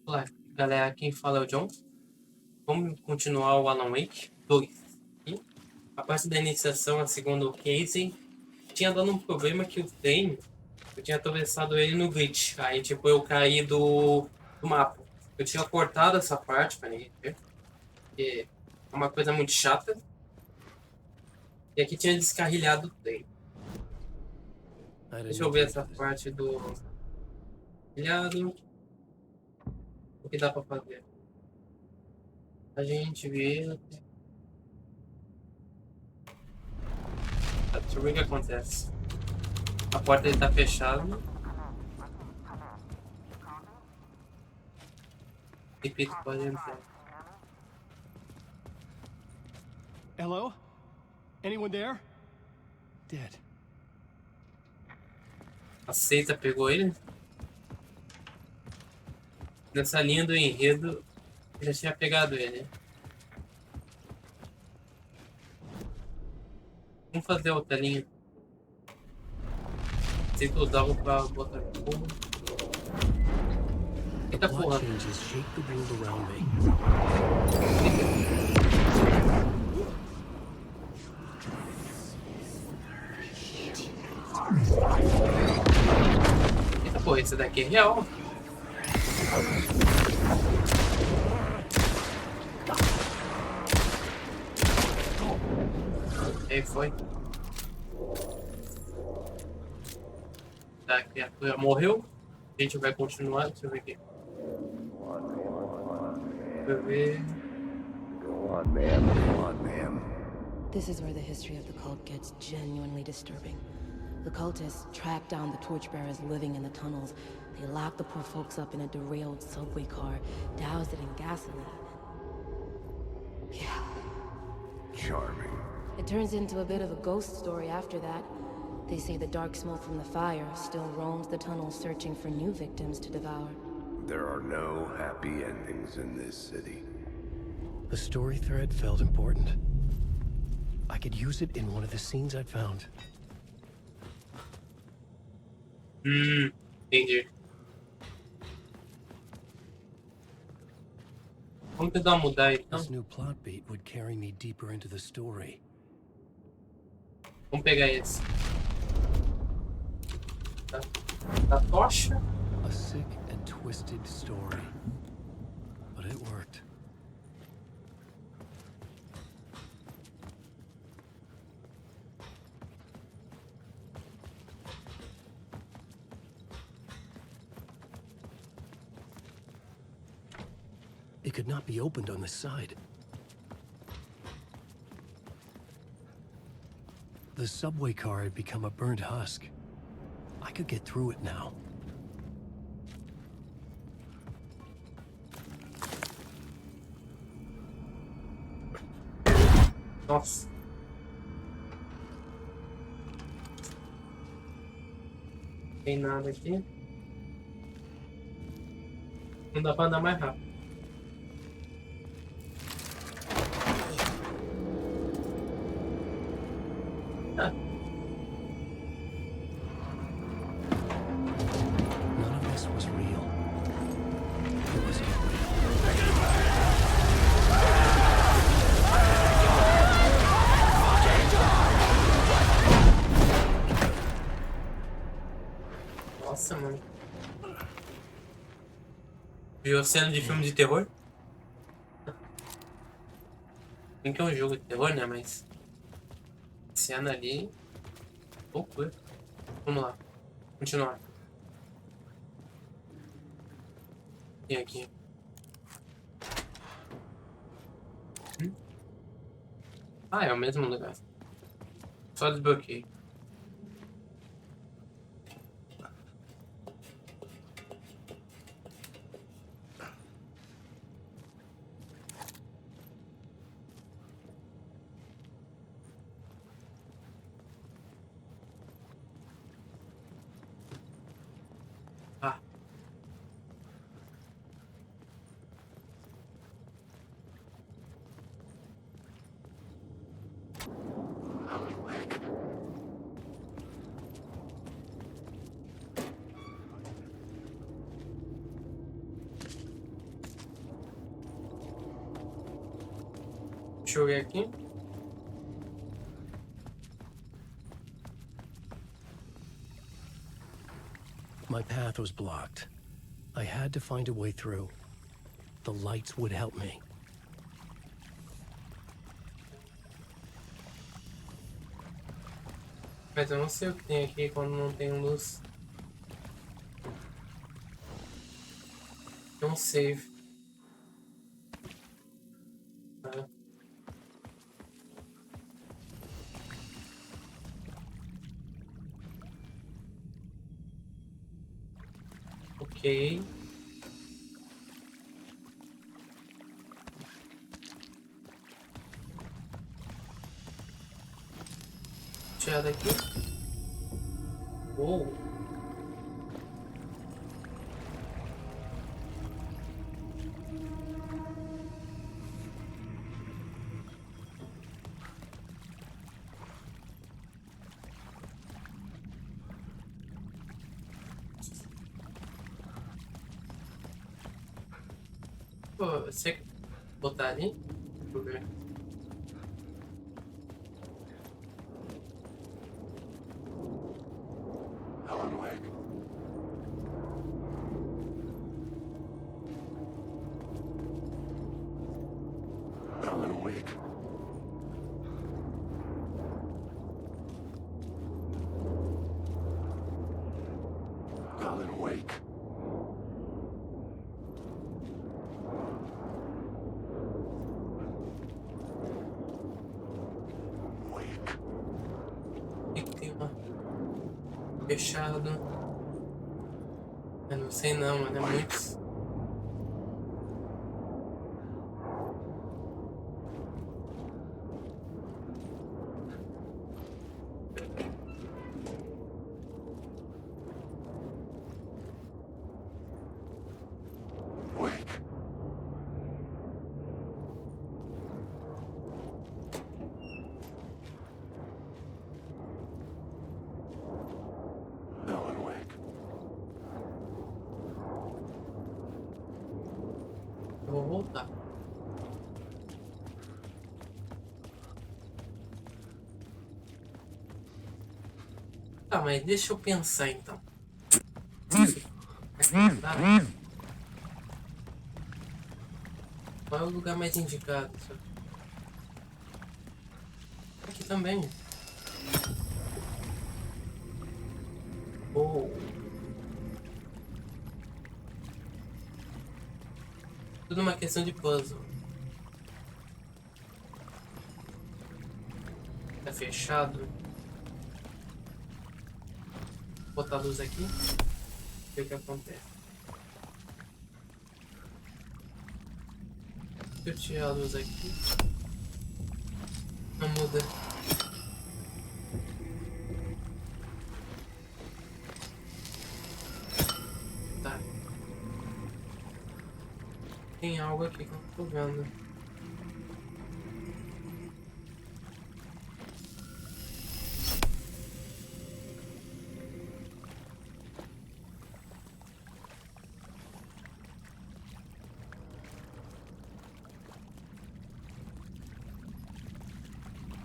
Olá, galera, quem fala é o John. Vamos continuar o Alan Wake 2. E a parte da iniciação, a segunda case, tinha dado um problema que o trem, eu tinha atravessado ele no glitch. Aí, tipo, eu caí do mapa. Eu tinha cortado essa parte pra ninguém ver, porque é uma coisa muito chata. E aqui tinha descarrilhado o trem. Deixa eu ver essa parte do descarrilhado. O que dá pra fazer? A gente vê. Deixa eu ver o que acontece. A porta está fechada. E Pito pode entrar. Hello? Anyone there? Dead. A seita pegou ele. Nessa linha do enredo, já tinha pegado ele. Vamos fazer outra linha. Sei que eu usava pra botar fogo. Eita porra. Eita porra, esse daqui é real. Aí foi. Tá, a criatura morreu. A gente vai continuar. Deixa eu ver aqui. Deixa eu ver. Go on, ma'am. This is where the history of the cult gets genuinely disturbing. The cultists tracked down the torchbearers living in the tunnels. They locked the poor folks up in a derailed subway car, doused it in gasoline. Yeah. Charming. It turns into a bit of a ghost story after that. They say the dark smoke from the fire still roams the tunnels searching for new victims to devour. There are no happy endings in this city. The story thread felt important. I could use it in one of the scenes I'd found. Entendi. Vamos tentar mudar então. This new plot beat would carry me deeper into the story. Vamos pegar esse. Da tocha. A sick and twisted story. But it worked. It could not be opened on the side. The subway car had become a burnt husk. I could get through it now. Nossa. Não tem nada aqui. Não dá pra andar mais rápido. Ah. None of this was real. It was unreal. Nossa, mano. Viu cena de filme de terror? Bem que é um jogo de terror, né? Mas cena ali. Loucura. Vamos lá. Continuar. E aqui. Ah, é o mesmo lugar. Só desbloqueei. Ah. Deixa eu ver aqui. My path was blocked. I had to find a way through. The lights would help me. Mas eu não sei o que tem aqui quando não tem luz. Tem um save. Tá. Ok. Tirar daqui. Uou. Pô, você botar ali? Deixa eu ver. Alan Wake. Alan Wake. Alan Wake. Wake. E tem uma fechado. Eu não sei não, mano. É muitos. Wake. Alan Wake. Eu vou voltar. Tá, mas deixa eu pensar então. Tá. Qual é o lugar mais indicado? Aqui também. Oh. Tudo uma questão de puzzle. Tá fechado. Vou botar a luz aqui. Ver o que acontece. Se eu tirar a luz aqui, não muda. Tá. Tem algo aqui que eu não tô vendo.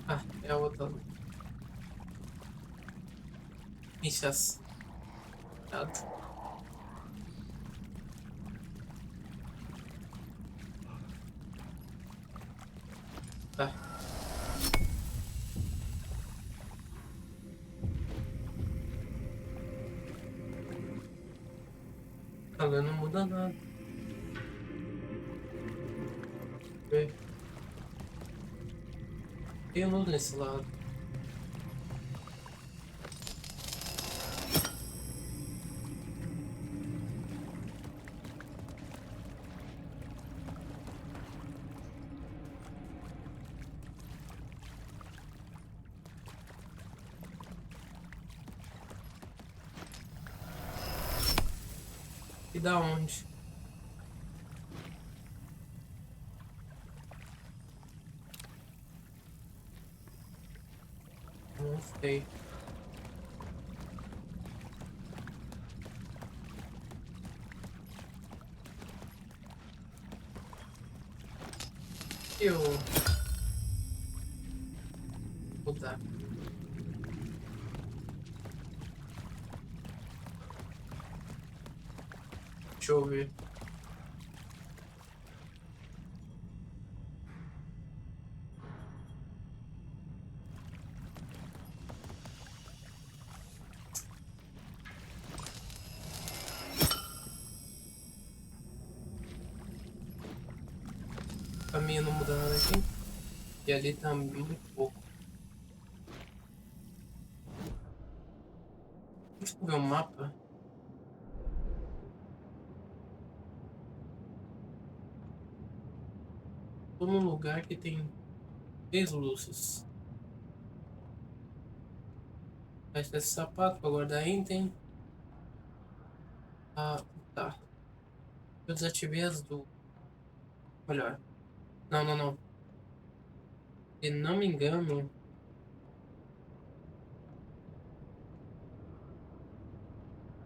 Ah, é a outra luz. Ixi, tá. Agora não muda nada. Vê. Tem luz nesse lado. E da onde? Não sei. Eu mudar. Deixa eu ver. O caminho não muda nada aqui. E ali tá muito pouco. Deixa eu ver o mapa. Tô num lugar que tem 3 luzes. Caixa de sapato pra guardar item. Ah, tá. Eu desativei as duas. Melhor. Não, não, não. Se não me engano.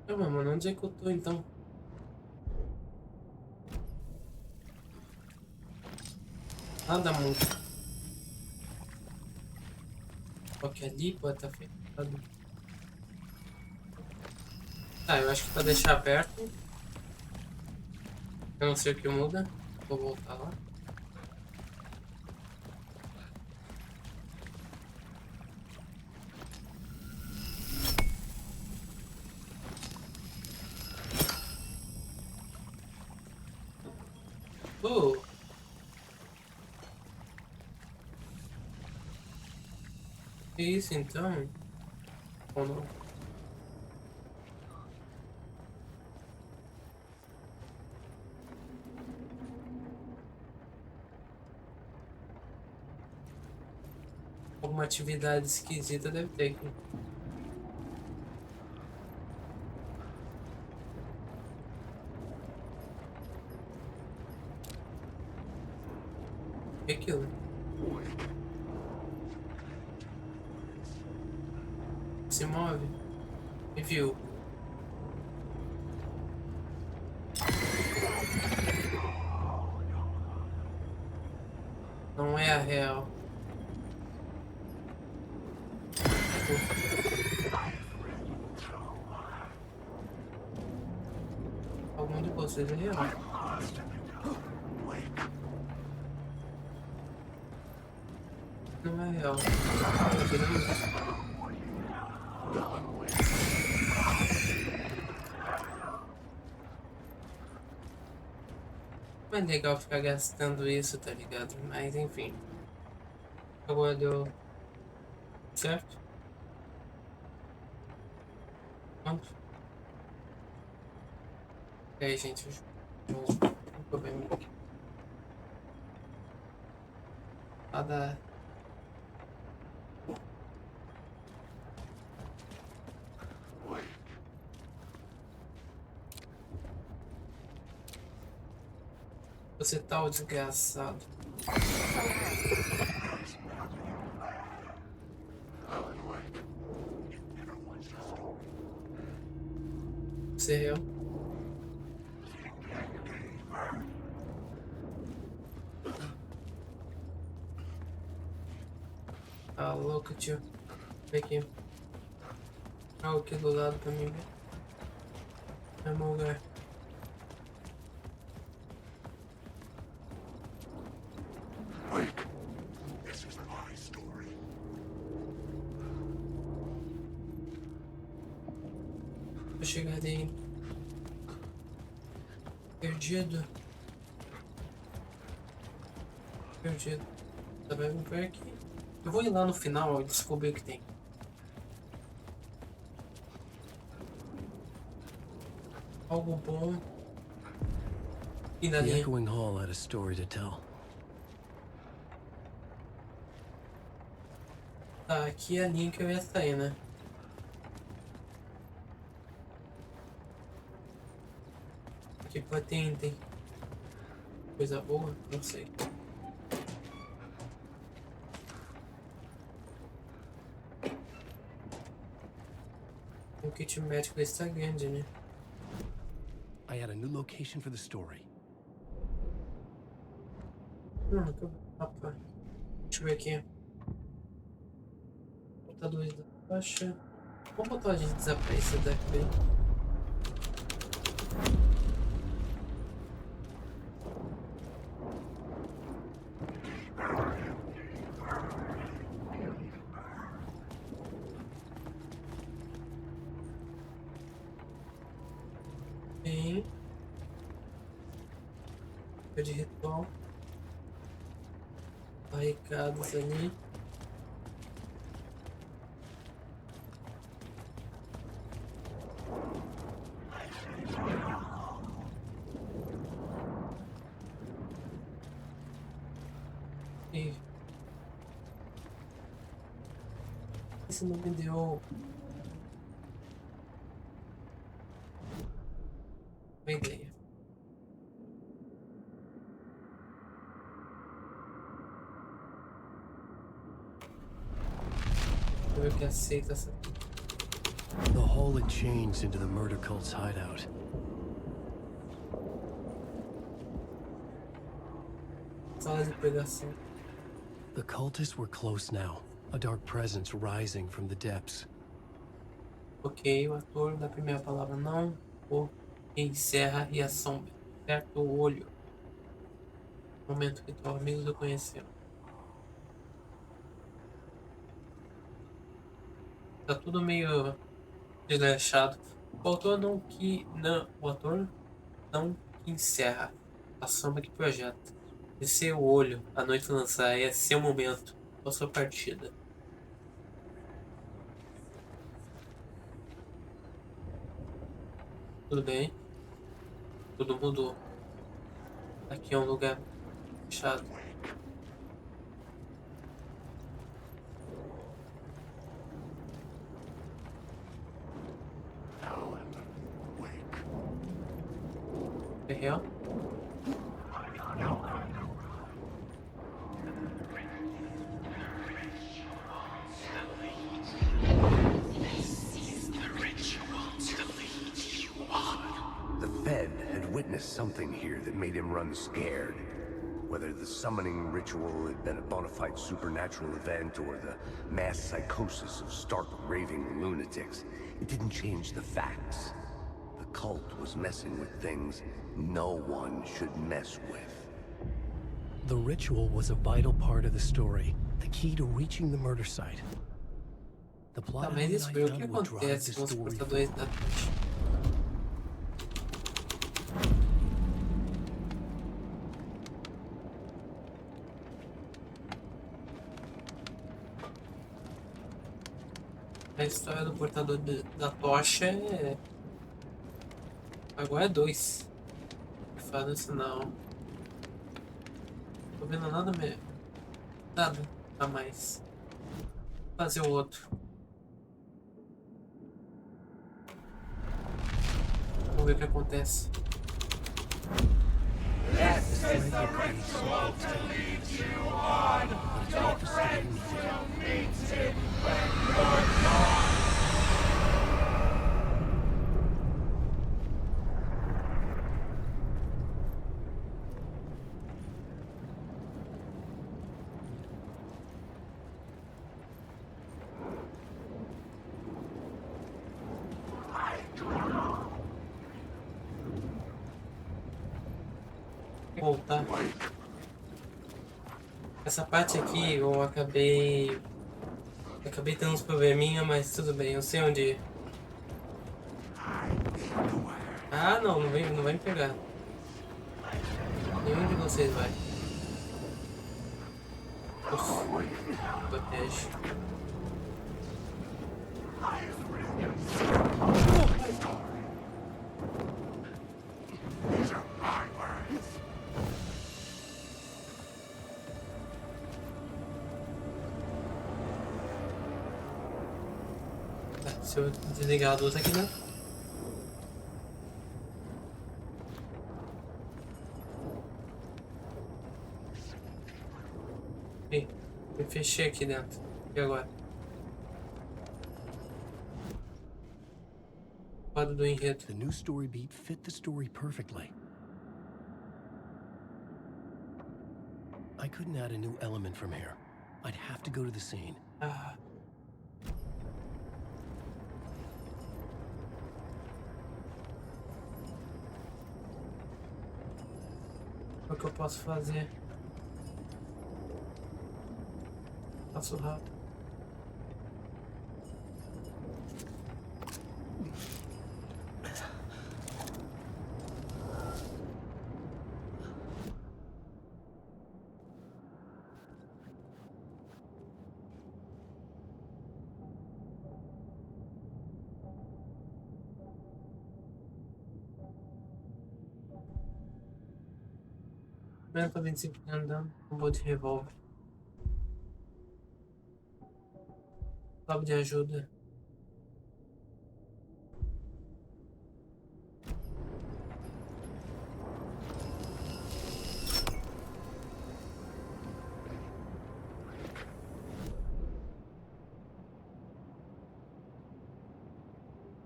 Calma, mano. Onde é que eu tô então? Nada muito. Só que ali pode estar fechado. Tá, eu acho que pra deixar aberto. Eu não sei o que muda. Vou voltar lá. Oh! Que isso então? Ou não? Alguma atividade esquisita deve ter aqui. O que é aquilo? Se move? Me viu? Não é a real. Algum de vocês é real. Não é real. Tá vendo isso? Não é legal ficar gastando isso, tá ligado? Mas enfim. Agora deu certo? Pronto. E aí, gente, um problema aqui. Nada. Você tá o desgraçado. Você é real? Ah, louco, tio. Vem aqui. Algo aqui do lado pra mim ver. É meu lugar. Vou chegar ali. Perdido. Perdido. Tá bem por aqui. Eu vou ir lá no final e descobrir o que tem. Algo bom. E na The linha. echoing hall had a story to tell. Tá, aqui é a linha que eu ia sair, né? Aqui pode ter item. Coisa boa? Não sei. O kit médico desse tá grande, né? I had a new location for the story. Opa. Deixa eu ver aqui. Portadores da tocha. Vamos botar a gente desaparecer daqui. Bem. De ritual. Barricadas ali. Esse não me deu uma ideia. Deixa eu ver o que aceita essa. The hole had changed into the murder cult's hideout. Sala de pegação. The cultists were close now, a dark presence rising from the depths. Ok, o ator da primeira palavra não, o que encerra e a sombra. Certo o olho. Momento ritual, amigos do conhecemos. Tá tudo meio desleixado. O ator não que encerra, a sombra que projeta. E seu olho, a noite lançar, é seu momento, a sua partida. Tudo bem? Tudo mudou. Aqui é um lugar fechado. É real? The Fed had witnessed something here that made him run scared. Whether the summoning ritual had been a bona fide supernatural event or the mass psychosis of stark raving lunatics, it didn't change the facts. The cult was messing with things no one should mess with. The ritual was a vital part of the story, the key to reaching the murder site. The plot Mas isso foi o que would drive acontece the com os story portadores forward. da tocha. A história do portador da tocha é. Agora é 2. Fala isso não. Tô vendo nada mesmo. Nada a mais. Vou fazer o outro. Vamos ver o que acontece. Voltar. Essa parte aqui eu acabei tendo uns probleminha, mas tudo bem, eu sei onde ir. Ah, não vai me pegar. Nenhum de vocês vai. Ufa, protege. Se eu desligar a luz aqui, né? Ei, me fechei aqui dentro. E agora? Quadro do enredo. The new story beat fit the story perfectly. I couldn't add a new element from here. I'd have to go to the scene. Ah, O que eu posso fazer? Passo rápido. Aumenta 25 de andando, combo de revólver. Cabo de ajuda.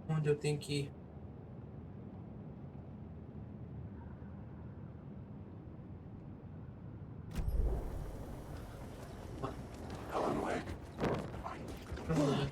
Onde eu tenho que ir? Vamos lá.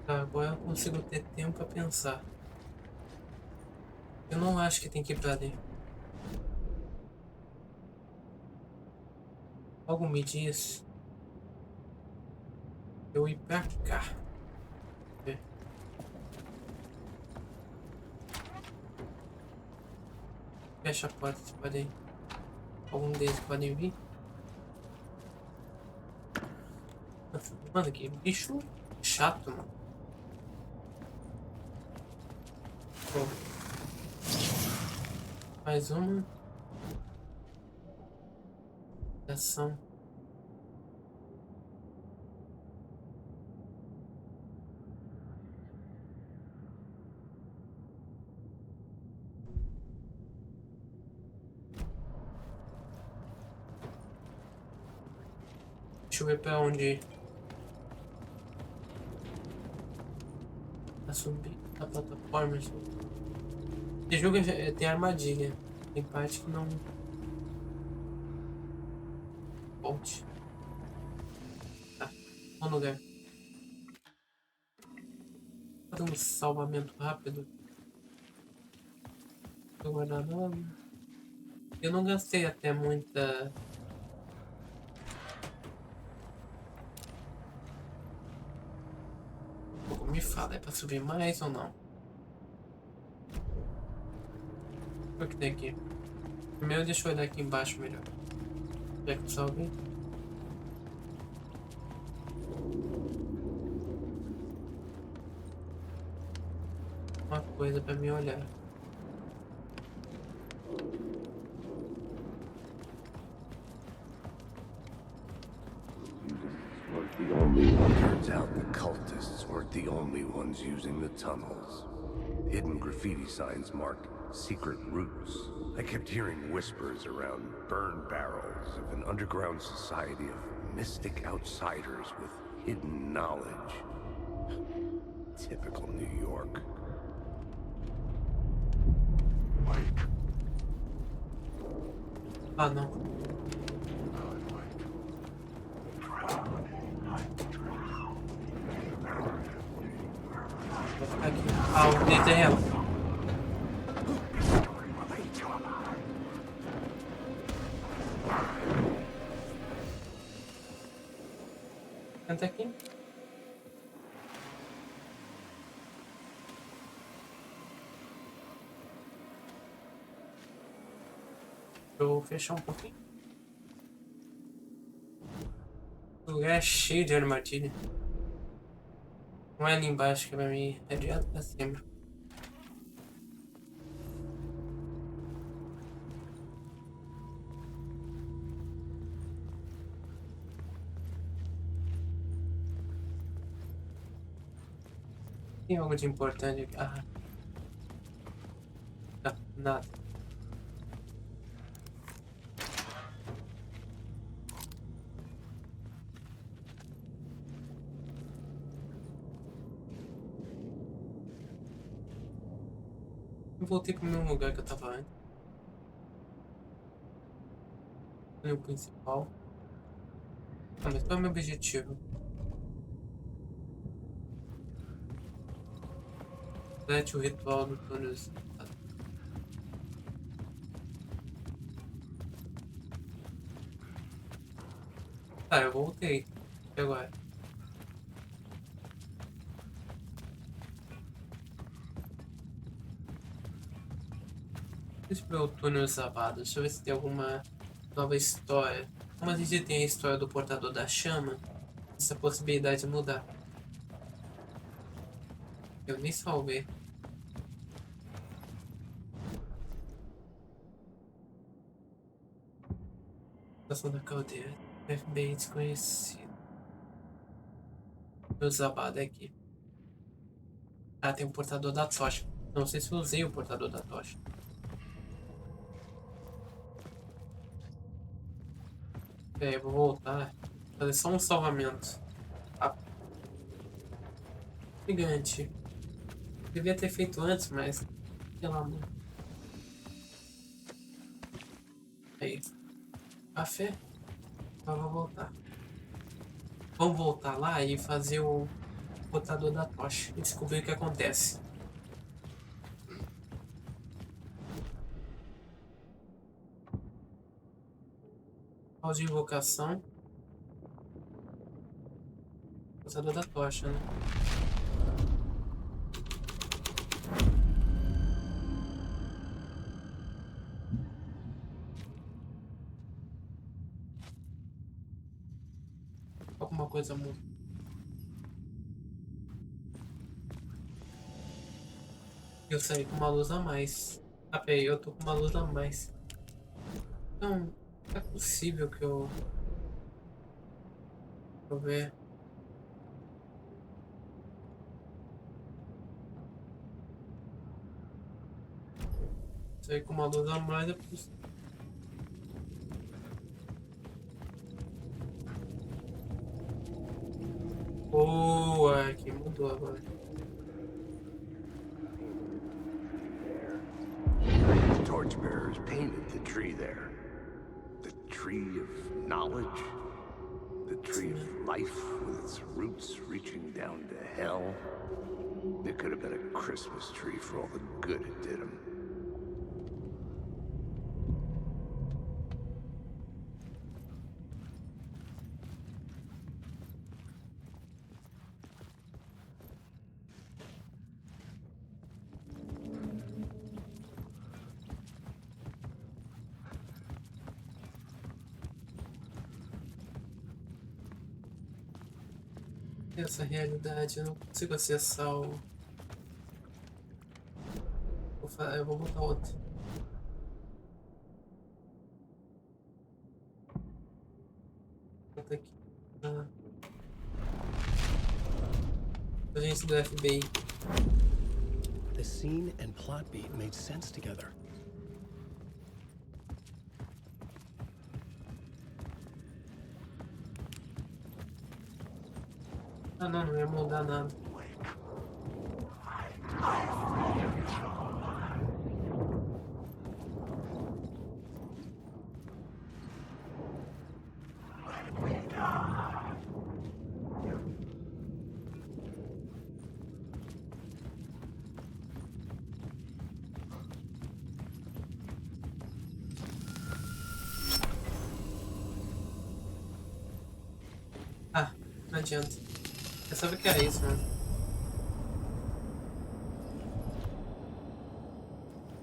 Tá, agora eu consigo ter tempo pra pensar. Eu não acho que tem que ir pra ali. Algo me diz eu ir pra cá. É. Fecha a porta, se podem. Algum deles podem vir. Nossa, mano, que bicho chato, mano. Bom. Mais uma. Ação. Deixa eu ver pra onde ir. Pra subir a plataforma. Esse jogo tem armadilha. Tem parte que não. Volte. Tá. Bom lugar. Fazer um salvamento rápido. Vou guardar nada. Eu não gastei até muita. Me fala, é pra subir mais ou não? O que tem aqui? Primeiro deixa eu olhar aqui embaixo melhor. Já que eu salvei. Uma coisa pra me olhar. Turns out the cultists weren't the only ones using the tunnels. Hidden graffiti signs marked secret routes. I kept hearing whispers around burn barrels of an underground society of mystic outsiders with hidden knowledge. Typical New York. Ah, não. Vou ficar aqui. Ah, o dedo é ela. Senta aqui. Deixa eu fechar um pouquinho. O lugar é cheio de armadilha. Não é ali embaixo que vai me ir, é direto pra cima. Tem algo de importante aqui? Ah, tá, nada. Eu voltei pro mesmo lugar que eu tava antes. O principal. Ah, mas qual é o meu objetivo? Complete o ritual do túnel. Tá, eu voltei. E agora? Deixa eu ver o túnel sabado. Deixa eu ver se tem alguma nova história. Como a gente tem a história do portador da chama, essa possibilidade de mudar. Eu nem salvei. Estação da caldeira. FBI desconhecido. Meu zabado é aqui. Ah, tem o portador da tocha. Não sei se eu usei o portador da tocha. Eu vou voltar. Fazer só um salvamento. Ah, gigante. Devia ter feito antes, mas... Pelo amor. Aí. Café. Agora eu vou voltar. Vamos voltar lá e fazer o portador da tocha. E descobrir o que acontece. Pausa de invocação. Portador da tocha, né? Alguma coisa muda. Eu saí com uma luz a mais. Ah, peraí, eu tô com uma luz a mais. Não, é possível que eu... Deixa eu ver. Saí com uma luz a mais, é possível. Boa, aqui mudou agora. Torchbearers painted the tree there. The tree of knowledge. The tree of life with its roots reaching down to hell. It could have been a Christmas tree for all the good it did him. Essa realidade, eu não consigo acessar o... Eu vou botar outro. Bota aqui. Ah. Agência do FBI. The scene and plot beat made sense together. Ah, não, não ia mudar nada. Ah, não adianta. Eu sabia que era isso, mano.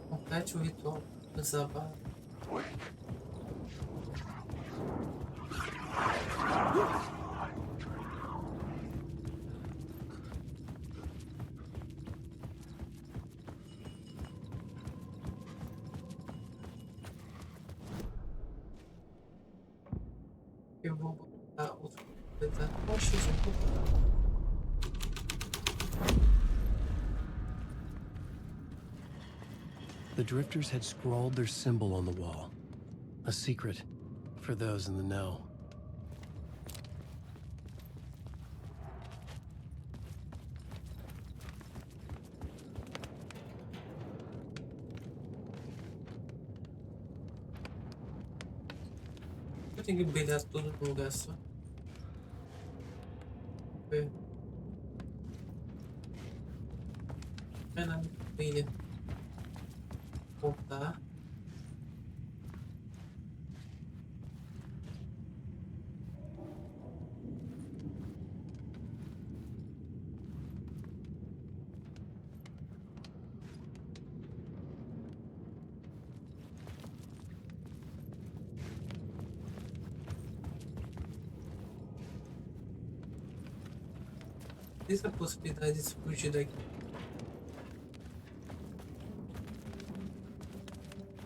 Complete o ritual do sabá. Eu vou botar outra coisa. Poxa, já vou... The drifters had scrawled their symbol on the wall. A secret for those in the know. Eu tenho que brilhar tudo no lugar só. Vai na brilha. Voltar. Existe a possibilidade de se fugir daqui.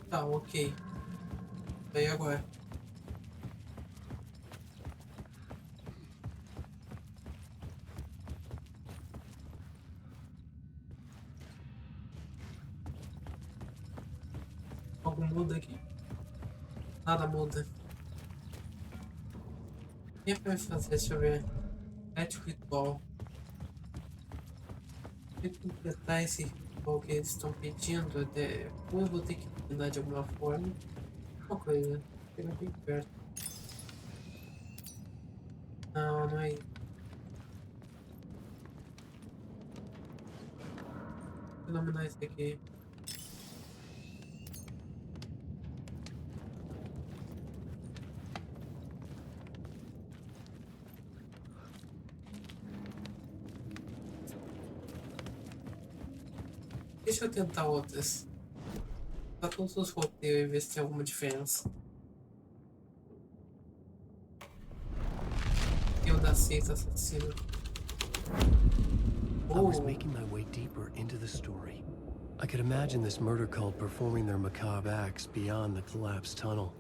Tá, ok. Aí agora. Algo muda aqui? Nada muda. O que vai fazer? Deixa eu ver. Ético ritual. Tem que completar esse ritual que eles estão pedindo. Até... Ou eu vou ter que terminar de alguma forma. Uma coisa. Chega bem perto. Não, não é isso. Vou denominar esse aqui. Deixa eu tentar outras. Tá todos os roteiros e ver se tem alguma diferença. Eu da seita assassina. I was making my way deeper into the story. I could imagine this murder cult performing their macabre acts beyond the collapsed tunnel.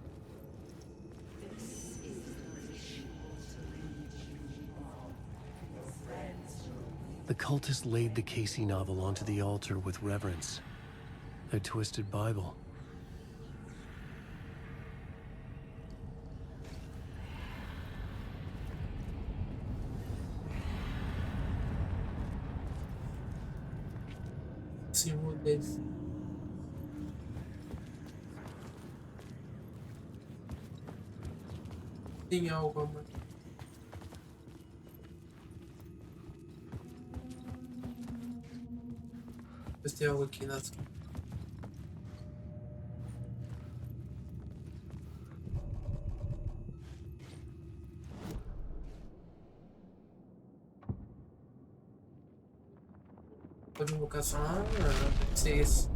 The cultists laid the Casey novel onto the altar with reverence. Their twisted Bible. Símbolo deles. Tem algo a mais. Tem algo aqui nas. Pode invocação. Ah, deve ser isso.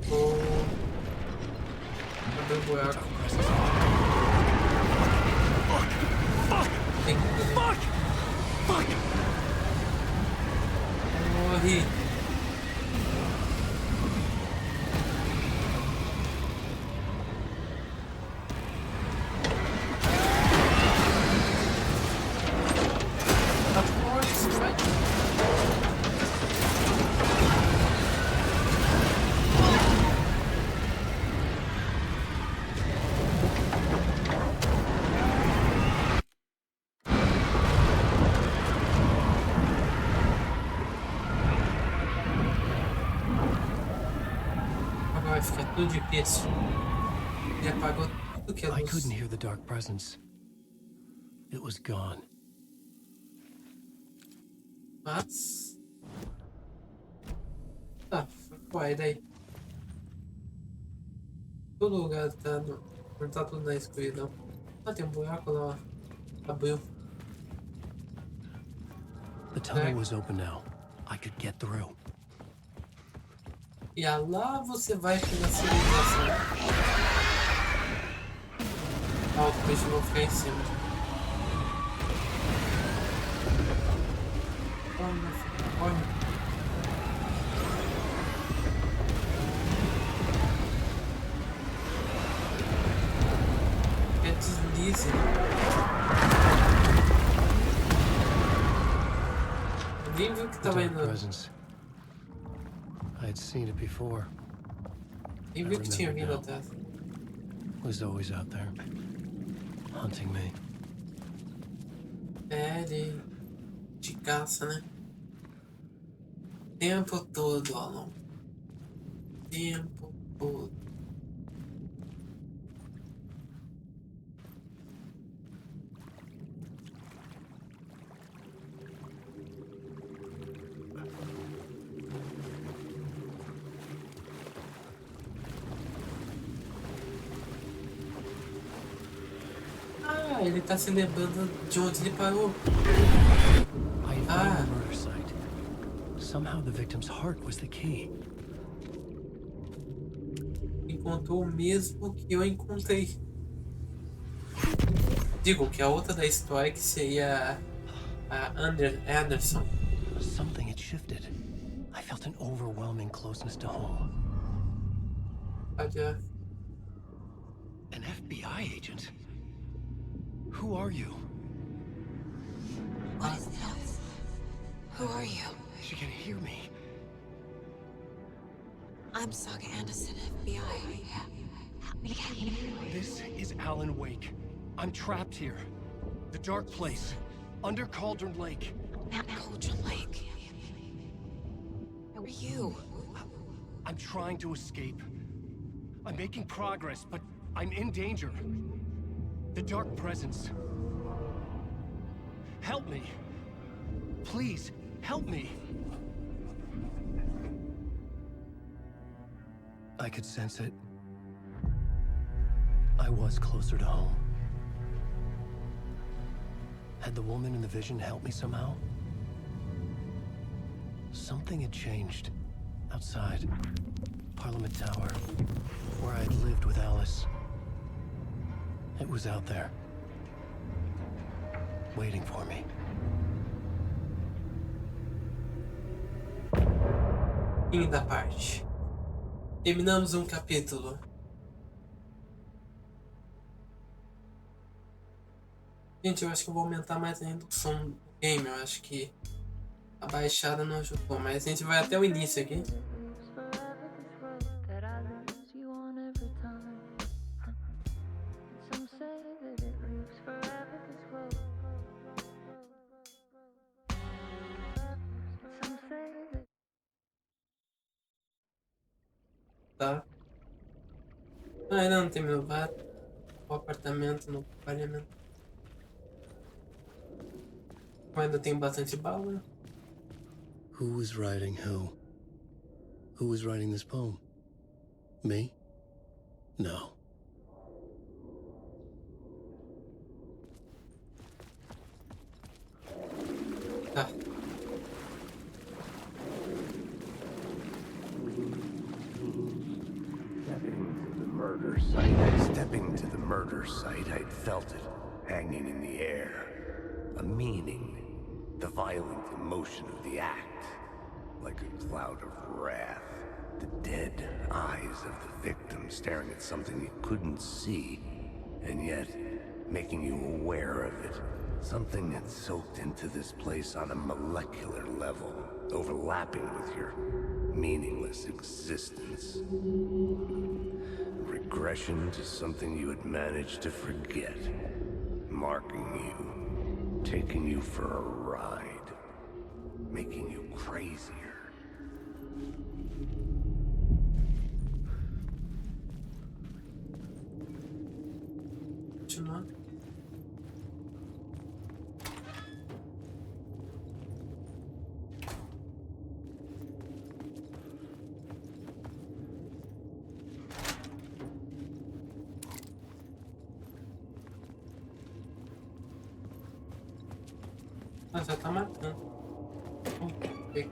Vou abrir o buraco. Tem que fazer. Morri. Tá forte, isso vai. Vai ficar tudo difícil. Ele apagou tudo que é I luz. couldn't hear the dark presence. It was gone. Mas... Tá, uai, daí? Todo lugar tá no... Não tá tudo na escuridão. Ah, tem um buraco lá, ó. Abriu. The tunnel was open now. I could get through. E lá você vai pegar a civilização. Ah, os peixes vão ficar em cima. Corre, meu filho, corre. É deslize. Ninguém viu que The tava dark indo. presence. I had seen it before. E vi que tinha vindo atrás. It was always out there, hunting me. É de caça, né? Tempo todo, Alan. Tempo todo. Ah, ele tá se lembrando de onde ele parou. I had found the murder site. Somehow the victim's heart was the key. Encontrou o mesmo que eu encontrei. Digo que a outra da história que seria a Anderson. Something had shifted. I felt an overwhelming closeness to home. Olha, An FBI agent? Who are you? What is this? Who are you? She can hear me. I'm Saga Anderson, FBI. This is Alan Wake. I'm trapped here. The dark place. Under Cauldron Lake. At Cauldron Lake. Who are you? I'm trying to escape. I'm making progress, but I'm in danger. The dark presence. Help me. Please, help me. I could sense it. I was closer to home. Had the woman in the vision helped me somehow? Something had changed. Outside. Parliament Tower. Where I'd lived with Alice. It was out there. Waiting for me. fim da parte. Terminamos um capítulo. Gente, eu acho que eu vou aumentar mais ainda o som do game. Eu acho que a baixada não ajudou, mas a gente vai até o início aqui. Tá. Ah, ainda não terminou. Vai o apartamento no parlamento. Ainda tem bastante bala. Who was writing who? Who was writing this poem? Me? No. Tá. Stepping to the murder site, I'd felt it, hanging in the air. A meaning, the violent emotion of the act, like a cloud of wrath. The dead eyes of the victim staring at something you couldn't see, and yet making you aware of it. Something had soaked into this place on a molecular level, overlapping with your meaningless existence. Regression to something you had managed to forget. Marking you, taking you for a ride, making you crazier. Continuar. Ah, já tá matando. Vamos ver aqui.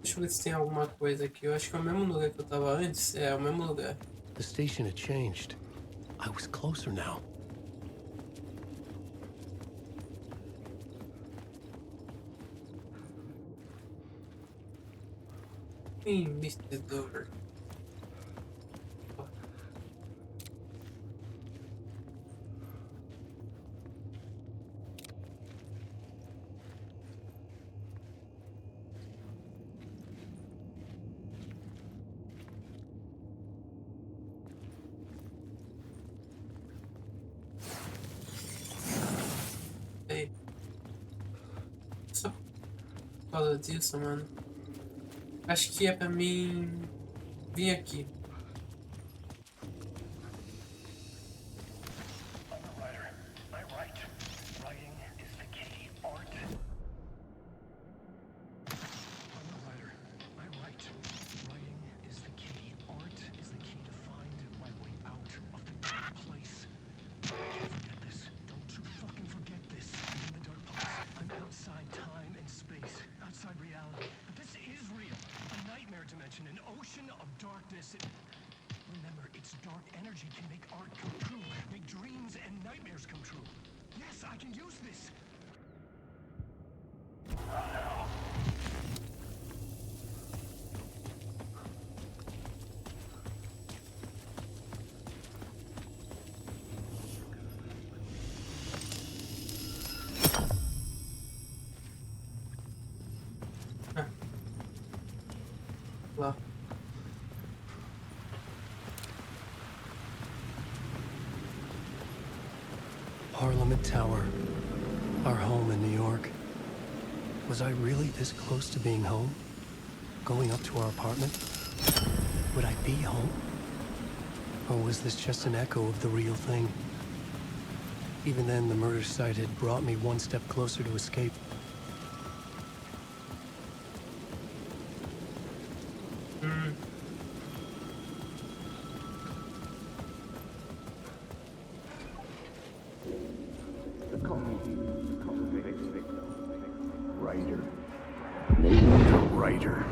Deixa eu ver se tem alguma coisa aqui. Eu acho que é o mesmo lugar que eu tava antes. É o mesmo lugar. The station had changed. I was closer now. Mr. Dover. causa disso, mano. Acho que é pra mim vir aqui. Remember, its dark energy can make art come true, make dreams and nightmares come true. Yes, I can use this. Lá. Parliament Tower, our home in New York. Was I really this close to being home? Going up to our apartment? Would I be home? Or was this just an echo of the real thing? Even then, the murder site had brought me one step closer to escape. Writer.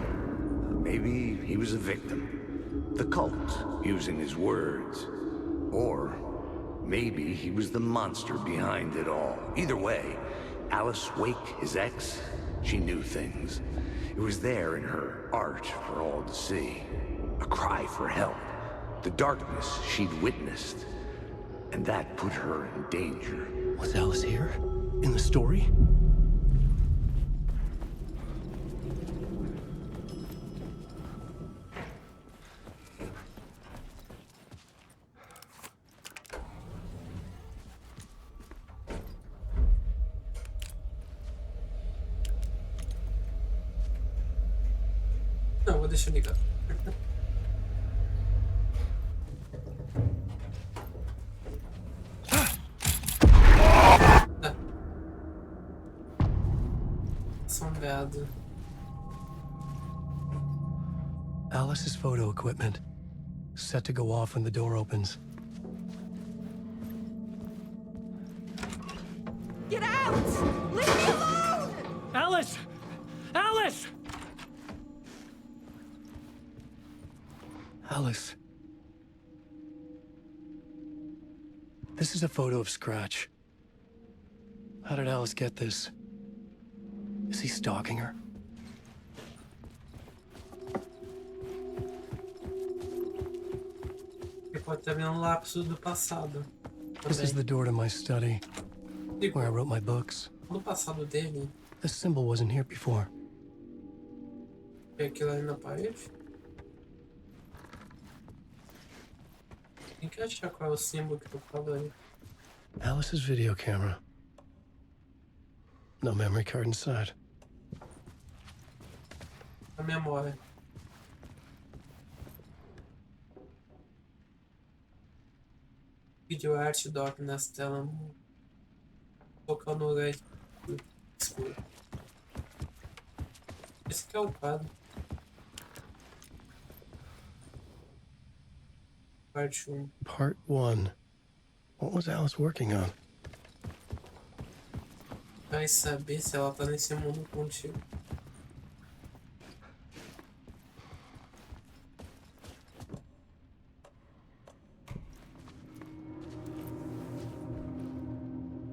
Maybe he was a victim. The cult, using his words. Or maybe he was the monster behind it all. Either way, Alice Wake, his ex, she knew things. It was there in her art for all to see. A cry for help. The darkness she'd witnessed. And that put her in danger. Was Alice here? In the story? Não, vou deixar ligado. Assombrado. Alice's photo equipment. Set to go off when the door opens. Get out! Leave me alone! Alice! Alice! Alice. This is a photo of Scratch. How did Alice get this? Is he stalking her? Ele pode estar vendo um lapso do passado. This is the door to my study, where I wrote my books. No passado dele, This symbol wasn't here before. tem aquilo ali na parede. Tem que achar qual é o símbolo que eu falo aí. Alice's video camera. No memory card inside. A memória. Video art doc nessa tela. Focar no lugar escuro. Esse que é o quadro. Parte 1. Part 1. What was Alice working on? Vai saber se ela tá nesse mundo contigo.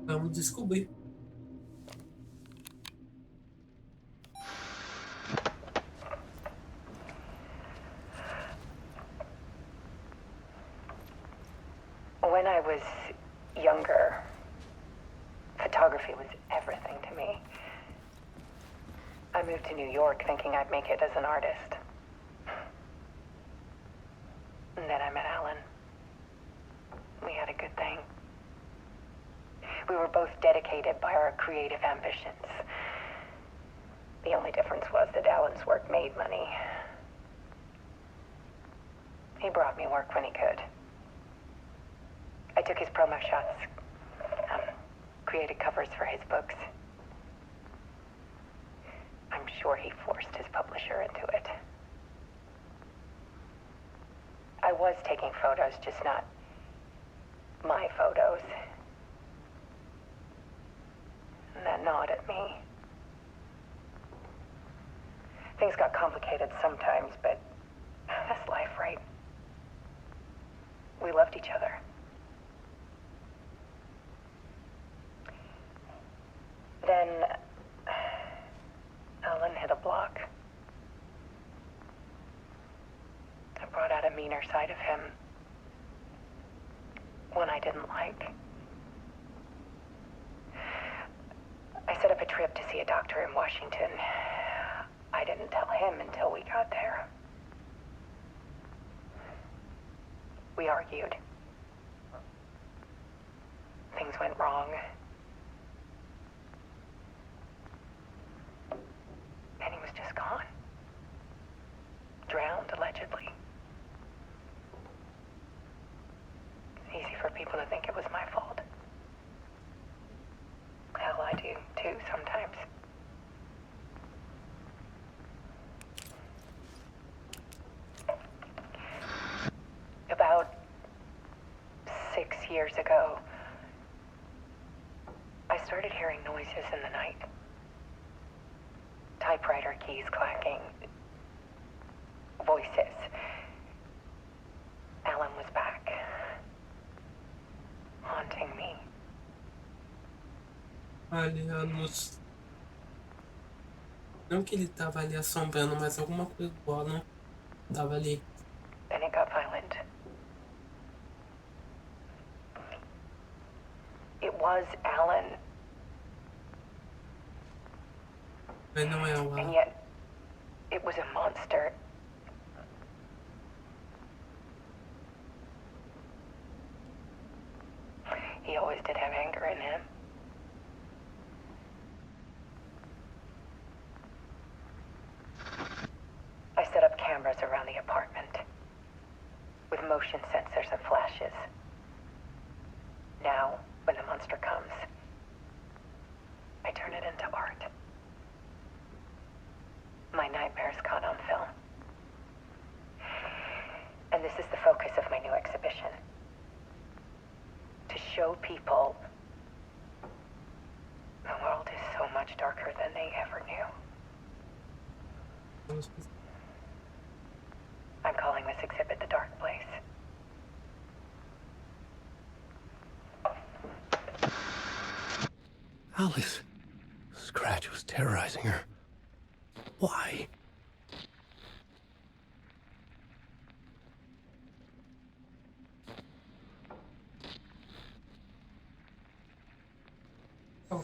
Vamos descobrir. When I was younger, photography was everything to me. I moved to New York thinking I'd make it as an artist. And then I met Alan. We had a good thing. We were both dedicated by our creative ambitions. The only difference was that Alan's work made money. He brought me work when he could. I took his promo shots, created covers for his books. I'm sure he forced his publisher into it. I was taking photos, just not my photos. And that gnawed at me. Things got complicated sometimes, but that's life, right? We loved each other. Then Alan hit a block. I brought out a meaner side of him. One I didn't like. I set up a trip to see a doctor in Washington. I didn't tell him until we got there. We argued. Things went wrong. And he was just gone. Drowned, allegedly. It's easy for people to think it was my fault. Hell, I do, too, sometimes. About 6 years ago, I started hearing noises in the night. Typewriter keys clacking. Voices. Alan was back. Haunting me. Alianos. Não que ele tava ali assombrando, mas alguma coisa do Alan tava ali. Then it got violent. It was Alan, Mas não é o and Alan. yet it was a monster. He always did have anger in him. I set up cameras around the apartment with motion sensors and flashes. Now, when the monster comes, I turn it into art. My nightmares caught on film. And this is the focus of my new exhibition. To show people the world is so much darker than they ever knew. I'm calling this exhibit The Dark Place. Alice. Scratch was terrorizing her. Why? Oh,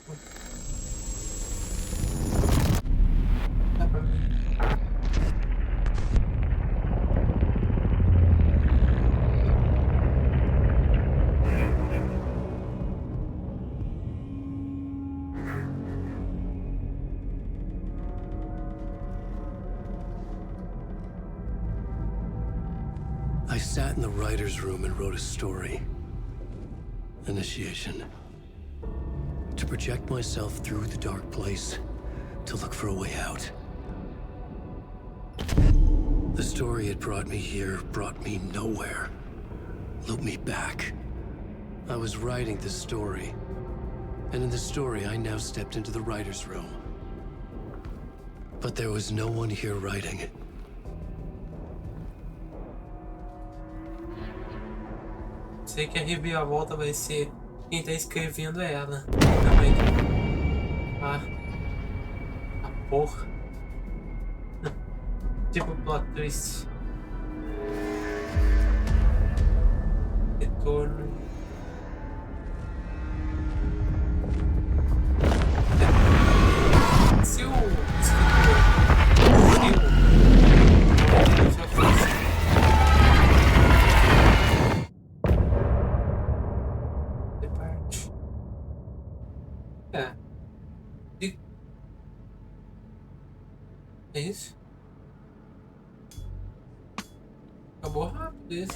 I sat in the writer's room and wrote a story. Initiation. To project myself through the dark place, to look for a way out. The story had brought me here, brought me nowhere. Looped me back. I was writing the story. And in the story, I now stepped into the writer's room. But there was no one here writing it. sei que a reviravolta vai ser quem tá escrevendo é ela. Também. A porra. Tipo plot twist. Retorno. Se o escritor já fez. É isso? Acabou rápido esse.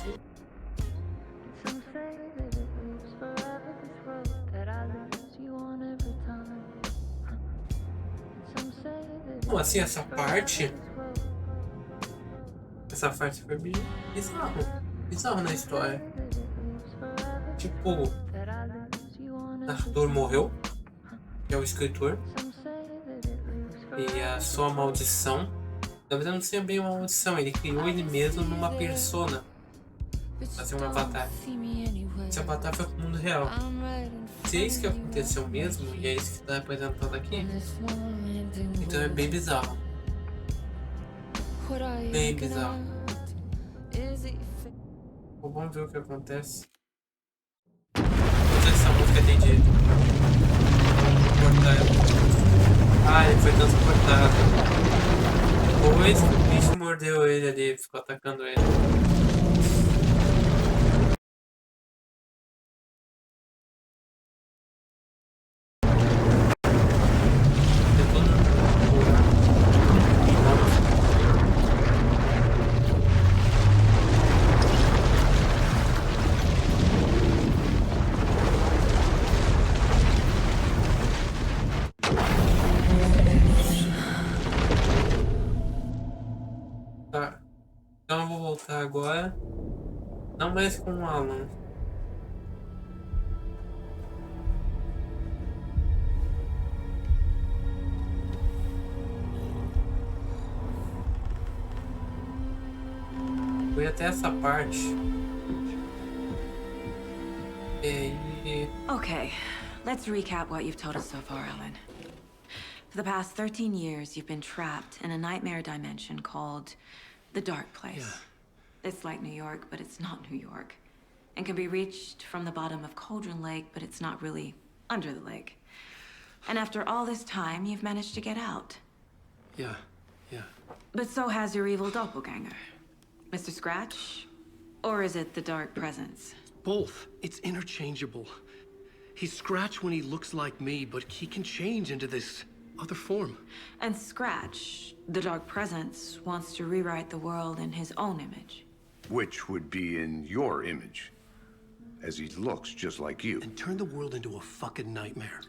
Some say that it lives forever, this road that I lose you on every time. Some say that Bom, it assim, lives essa forever, parte. this road. Essa parte foi bem bizarro. Bizarro na história. Tipo, Arthur morreu, que é o escritor. E a sua maldição. Na verdade, não seria bem uma maldição. Ele criou ele mesmo numa persona. Fazer um avatar. Esse avatar foi pro mundo real. Se é isso que aconteceu mesmo, e é isso que está representado aqui, então é bem bizarro. Bem bizarro. Bom, vamos ver o que acontece. Não sei se essa música tem de cortar ela. Ah, ele foi transportado. Depois que o bicho mordeu ele ali, ficou atacando ele. Tá, então eu vou voltar agora. Não mais com o Alan. Fui até essa parte. E... Okay, let's recap what you've told us so far, Ellen. For the past 13 years, you've been trapped in a nightmare dimension called the Dark Place. Yeah. It's like New York, but it's not New York. And can be reached from the bottom of Cauldron Lake, but it's not really under the lake. And after all this time, you've managed to get out. Yeah. But so has your evil doppelganger. Mr. Scratch? Or is it the Dark Presence? Both. It's interchangeable. He's Scratch when he looks like me, but he can change into this other form. And Scratch, the Dark Presence, wants to rewrite the world in his own image. Which would be in your image, as he looks just like you. And turn the world into a fucking nightmare.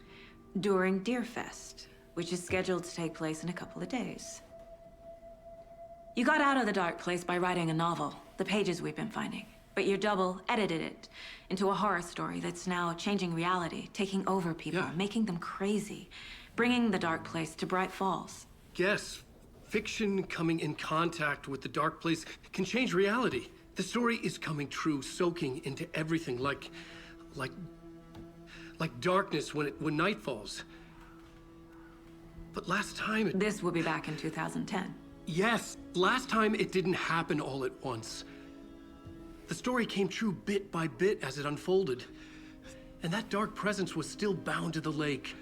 During Deerfest, which is scheduled to take place in a couple of days. You got out of the Dark Place by writing a novel, the pages we've been finding. But your double edited it into a horror story that's now changing reality, taking over people, Yeah. making them crazy, bringing the Dark Place to Bright Falls. Yes, fiction coming in contact with the Dark Place can change reality. The story is coming true, soaking into everything like darkness when night falls. But last time This will be back in 2010. Yes, last time it didn't happen all at once. The story came true bit by bit as it unfolded. And that dark presence was still bound to the lake.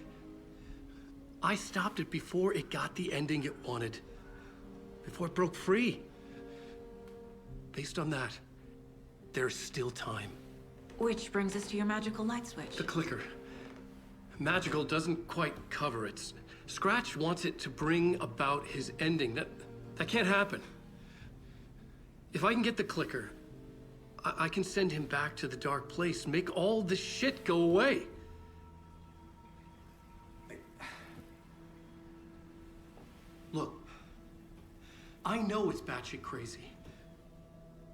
I stopped it before it got the ending it wanted. Before it broke free. Based on that, there's still time. Which brings us to your magical light switch. The clicker. Magical doesn't quite cover it. Scratch wants it to bring about his ending. That can't happen. If I can get the clicker, I can send him back to the Dark Place, make all this shit go away. Look, I know it's batshit crazy.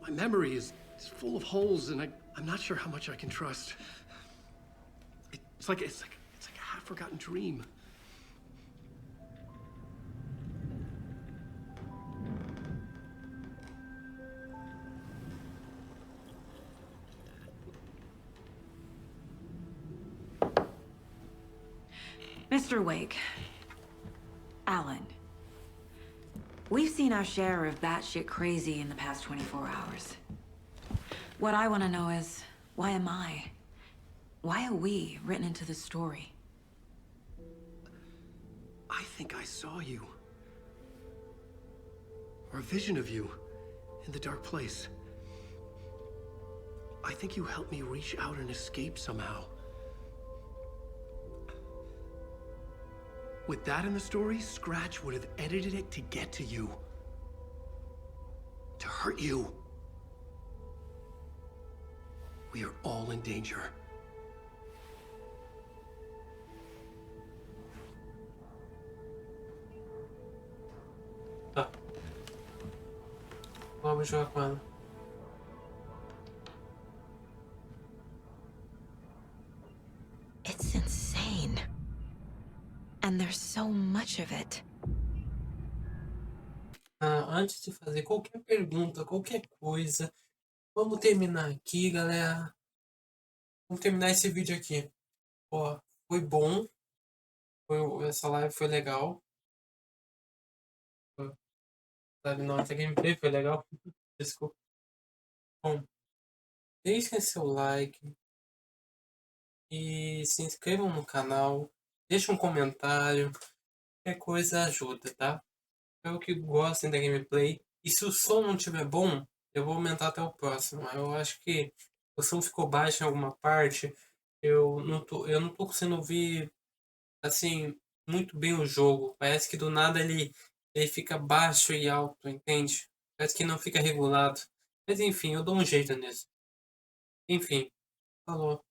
My memory is full of holes, and I'm not sure how much I can trust. It's like a half-forgotten dream. Mr. Wake. Alan. We've seen our share of batshit crazy in the past 24 hours. What I want to know is, why am I? Why are we written into the story? I think I saw you. Or a vision of you in the Dark Place. I think you helped me reach out and escape somehow. With that in the story, Scratch would have edited it to get to you. To hurt you. We are all in danger. Tá. Vamos jogar com ela. It's insane. And there's so much of it. Antes de fazer qualquer pergunta, qualquer coisa, vamos terminar aqui, galera. Vamos terminar esse vídeo aqui. Ó, foi bom. Essa live foi legal. Sabe, nossa gameplay foi legal. Desculpa. Bom, deixem seu like e se inscrevam no canal. Deixem um comentário. Qualquer coisa ajuda, tá? Espero que gostem da gameplay. E se o som não estiver bom, eu vou aumentar até o próximo. Eu acho que o som ficou baixo em alguma parte. Eu não tô conseguindo ouvir assim muito bem o jogo. Parece que do nada ele fica baixo e alto, entende? Parece que não fica regulado. Mas enfim, eu dou um jeito nisso. Enfim, falou.